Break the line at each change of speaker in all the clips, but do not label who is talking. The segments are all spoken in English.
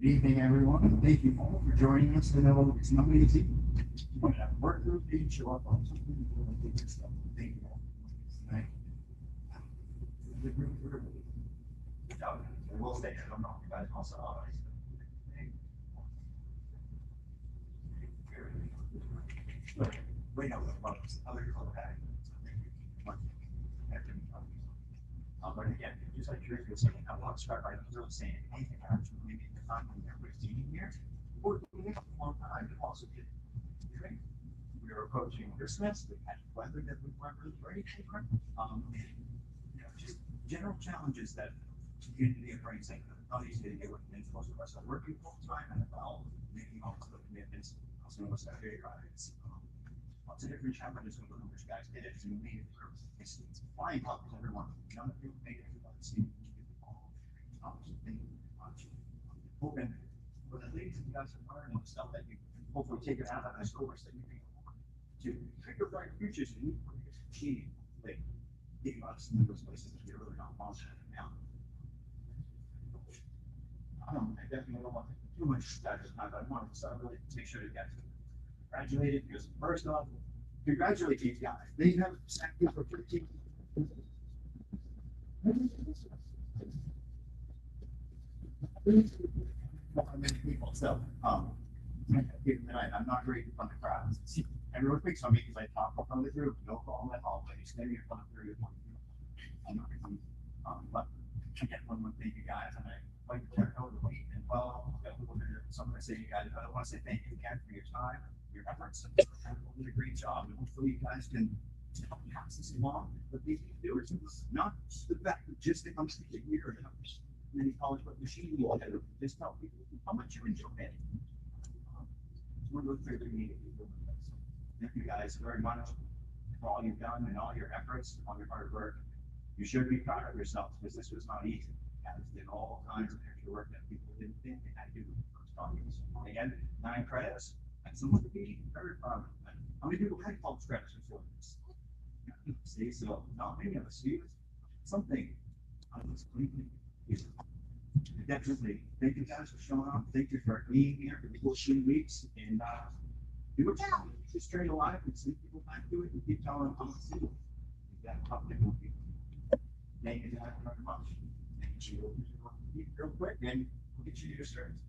Good evening, everyone. Thank you all for joining us. I know it's not easy. You might have work group, you show up on something, you want to take your stuff. Thank you all. Tonight. The group for everybody. We'll stay here. I'm not you guys also. Wait, no, other color pack. But again, just like you're saying, I want to start by really saying anything happens with maybe the time when everybody's eating here, or we have a long time to also get drink. We are approaching Christmas, we had weather that we weren't really ready for. Just general challenges that community are facing. Not easy to get with most of us are working full time and well, making all of the commitments. Also, most of our guys. Lots of different challenges with the numbers guys did it. And we made it through. It's flying colors, everyone. None of you made it. Hoping for the things that you guys have learned and stuff that you hopefully take it out of this course that you can to figure bright futures and you can achieve like getting us in those places that you're really not launching now. I definitely don't want to take too much time, but I want to really make sure you guys graduated because first off, congratulate these guys. They have exactly for 15. Many people, so I'm not great in front of crowds. Everyone thinks on me because I talk in front of the group. No problem at all. But you stand in front of the group. I'm not going to, but again, one thank you guys, and I like to turn over the week. And well, something I say, you guys, I want to say thank you again for your time, your efforts, and you did a great job. And hopefully, you guys can help pass this along. But these viewers, not the fact that just it comes to the year and many college but machine you had to just tell people how much you enjoy it. We're looking for the meeting. Thank you guys very much for all you've done and all your efforts, all your hard work. You should be proud of yourselves because this was not easy. You guys did all kinds of extra work that people didn't think they had to do. Again, 9 credits. And someone would be very proud of that. How many people had college credits before this? See, so not many of us use something out of this completely. Definitely. Thank you guys for showing up. Thank you for being here for the whole 2 weeks. And do it just straight alive and see people back to it and keep telling them how to see it. That top people. Thank you guys very much. Thank you. Real quick, and we'll get you your starts.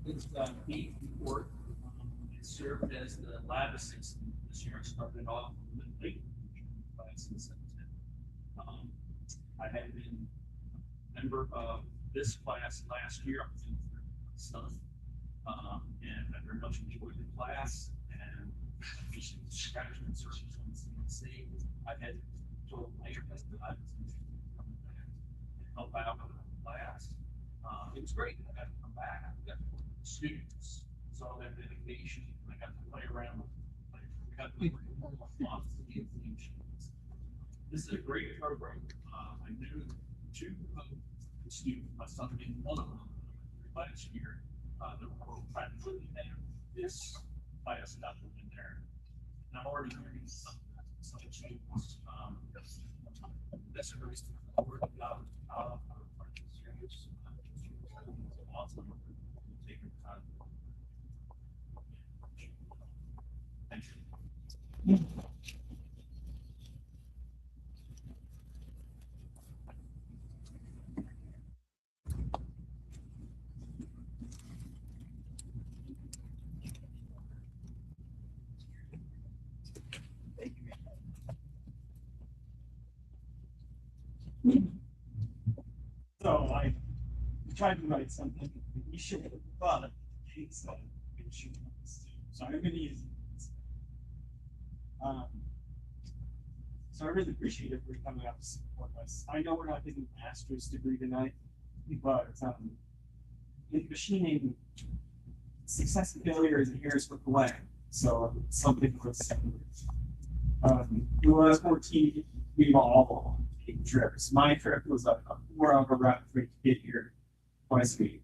It's Pete Ford. It served as the lab assistant this year. I started off a little late. I had been a member of this class last year. I'm doing stuff. And I very much enjoyed the class and just scratching and searching on CNC. I had told my best that I was going to help out with the class. It was great. I got to come back. I got students, saw their dedication. I got to play around. I got to work on lots of CNC machines. This is a great program. I knew two of the students, my son being one of them, last year. They were trying to put in this class got them in there. And I'm already hearing some changes. That's a really important job. Awesome. Taking time. Thank you.
So I tried to write something. You should have thought of it. So I'm going to use it. So I really appreciate it for coming out to support us. I know we're not getting a master's degree tonight, but in machining, success and failure is inherent with the way. So something was when I was 14, we all take trips. My trip was a 4-hour round trip to get here twice a week.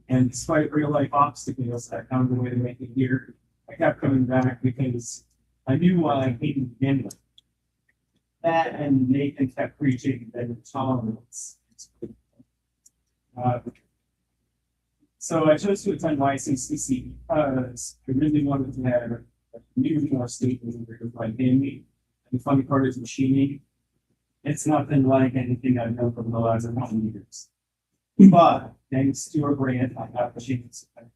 And despite real life obstacles, I found a way to make it here. I kept coming back because I knew what I hated to begin with. That and Nathan kept preaching that tolerance. So I chose to attend YCCC because I really wanted to have a new more statement of my family. And the funny part is machining. It's nothing like anything I've known from the last couple of years. But thanks to a grant, I got the chance at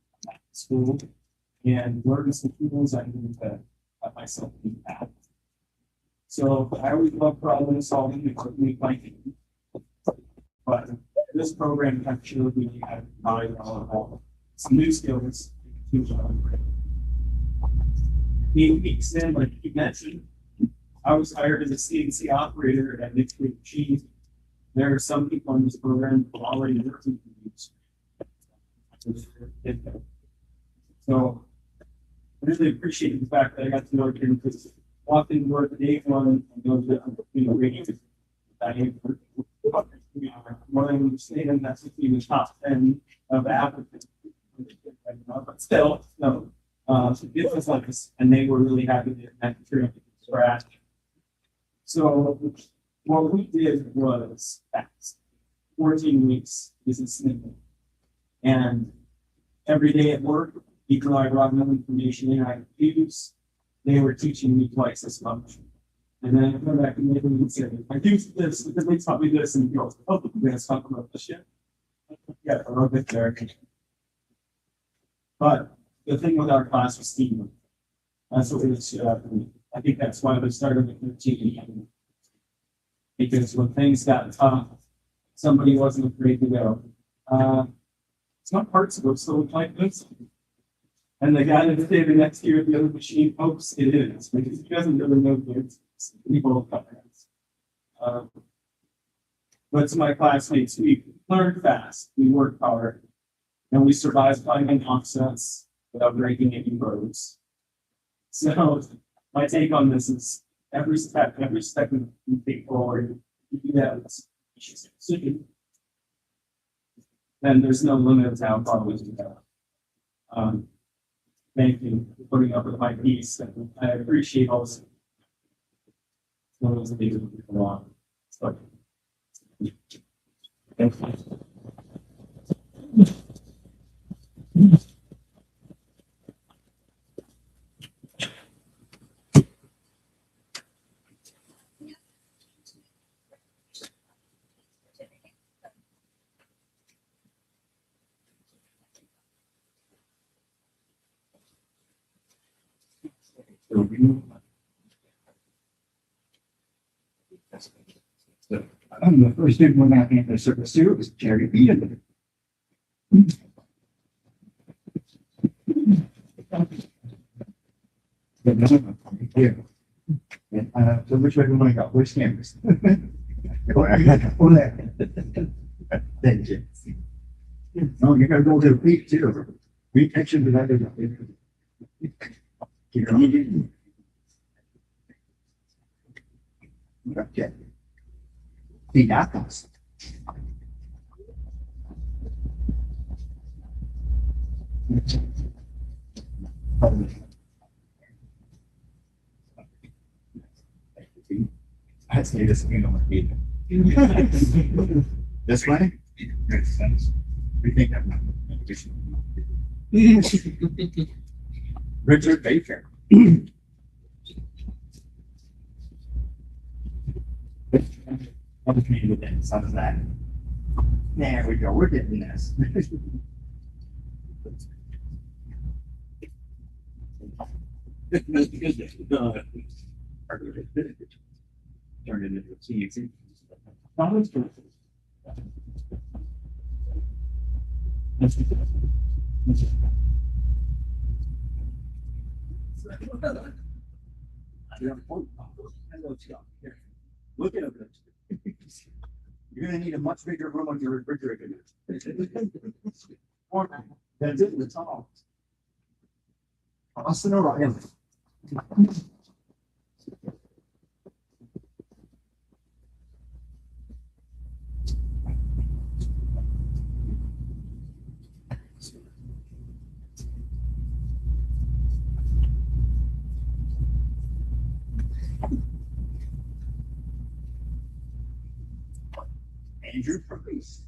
school and learned some tools I needed to let myself do that. So I always love problem solving and quickly thinking. But this program actually we had some new skills. 8 weeks in, like you mentioned, I was hired as a CNC operator at Mixed Machines. There are some people in this program who already working for these. So I really appreciate the fact that I got to know him because walking work at day one and those that reading more than understand that's the team is top 10 of applicants. But still, no. So it was like this, and they were really happy to get that material from scratch. So what we did was fast. 14 weeks is a snippet. And every day at work, even though I brought no information in I could use, they were teaching me twice as much. And then I come back and say, I do this, because they taught me this, and you go, oh, we're going to talk about this shit. Yeah, a little bit there. But the thing with our class was teamwork. That's what really stood out for me. I think that's why we started with 13. Because when things got tough, somebody wasn't afraid to go. It's not parts of it, so we like this. And the guy that's standing next to you at the other machine, folks, it is, because he doesn't really know kids. People but to my classmates, we learned fast, we worked hard, and we survived finding offsets without breaking any roads. So my take on this is every step you take forward, you do that with then there's no limit to how far we can go. Thank you for putting up with my piece. And I appreciate also one of those things that we go on. So, thank you.
The first student went out into service too was Jerry Beaton. Yeah. So which way do we want to go? Which campus? Thank you. No, you gotta go to the peak too. We mentioned that. Okay. He got us. I say this again on my feet. This way? Makes sense. We think that. Richard Baker. Other community with that, some of that. There we go, we're getting this. Turn it into a CNC. Look at it. You're gonna need a much bigger room on your refrigerator. That's it, that's all. Austin O'Reilly. Andrew Price.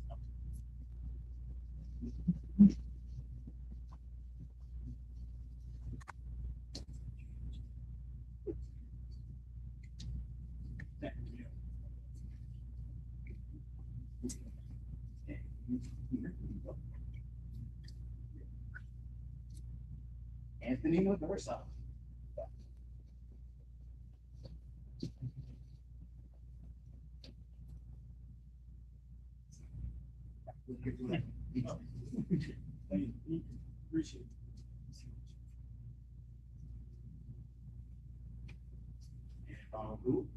Anthony Laversa.
Appreciate it.
Who?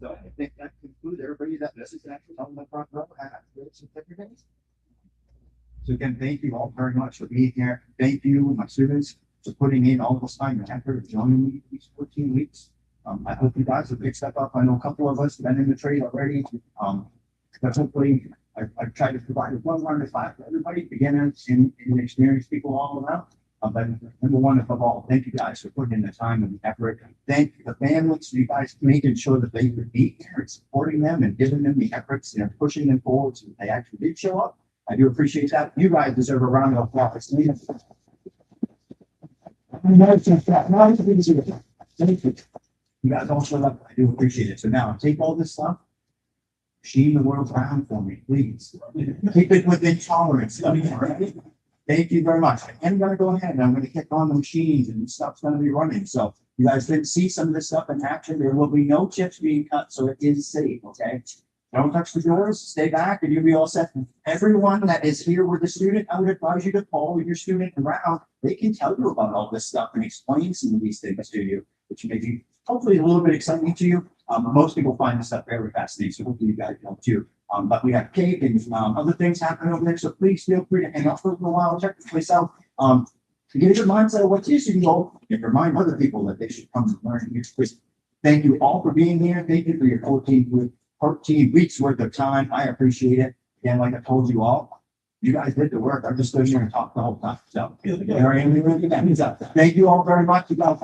So I think that concludes everybody that this is actually on the front row at certificates. So again, thank you all very much for being here. Thank you, my students, for putting in all this time and effort, joining me these 14 weeks. I hope you guys will pick step up. I know a couple of us have been in the trade already. But hopefully I've tried to provide a one-learner class for everybody, beginners and experienced people all around. But number one, above all, thank you guys for putting in the time and the effort. Thank the families, you guys making sure that they would be here and supporting them and giving them the efforts and pushing them forward so that they actually did show up. I do appreciate that. You guys deserve a round of applause. Thank you. You guys all showed up. I do appreciate it. So now take all this stuff, machine the world around for me, please. Keep it within tolerance. All right? Thank you very much. I'm gonna go ahead and I'm gonna kick on the machines and stuff's gonna be running. So you guys didn't see some of this stuff in action. There will be no chips being cut, so it is safe, okay? Don't touch the doors, stay back, and you'll be all set. Everyone that is here with a student, I would advise you to follow your student around. They can tell you about all this stuff and explain some of these things to you, which may be hopefully a little bit exciting to you. Most people find this stuff very fascinating, so hopefully you guys will too. But we have cake and other things happening over there, so please feel free to hang out for a little while, check the place out. To get your mindset of what's useful, and remind other people that they should come and learn here. Thank you all for being here. Thank you for your 14 weeks worth of time. I appreciate it. Again, like I told you all, you guys did the work. I'm just stood here and talked the whole time. So, thank you all very much. You got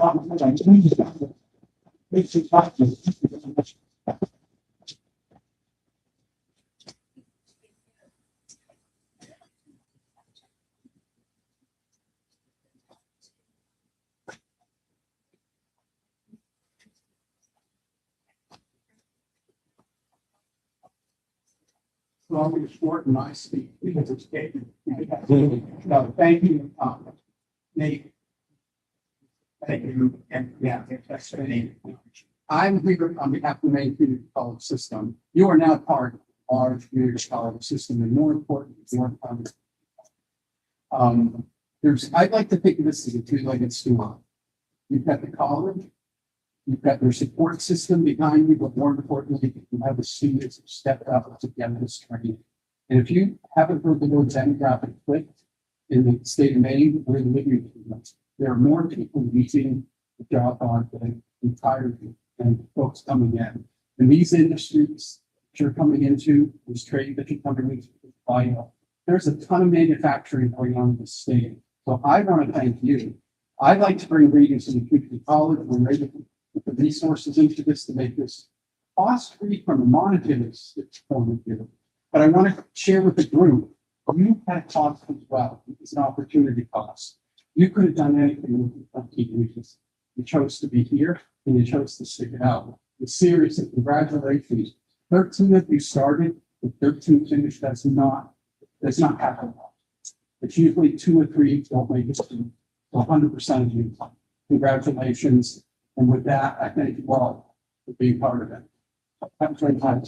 long short my speech because it's getting. So thank you, Nate. Thank you, and yeah, that's really. I'm here on behalf of the Maine Community College System. You are now part of our community college system, and more important, your college. I'd like to think of this as a two-legged stool. You've got the college, you've got their support system behind you, but more importantly, you have the students who stepped up to get this training. And if you haven't heard the word demographic shift in the state of Maine, we're living through this. There are more people using the job on than entirely and folks coming in. And these industries that you're coming into, this trade that you're coming into, is vital. There's a ton of manufacturing going on in the state. So I want to thank you. I'd like to bring Regents to the community college. We're ready to put the resources into this to make this cost-free from a monetary point of view. But I want to share with the group, you had costs as well. It's an opportunity cost. You could have done anything with the 20 Regents. You chose to be here and you chose to stick it out. It's serious and congratulations. 13 of you started, the 13 finished. That's not happening. It's usually 2 or 3 don't make it to 100% of you. Congratulations. And with that, I thank you all for being part of it. Have a great time.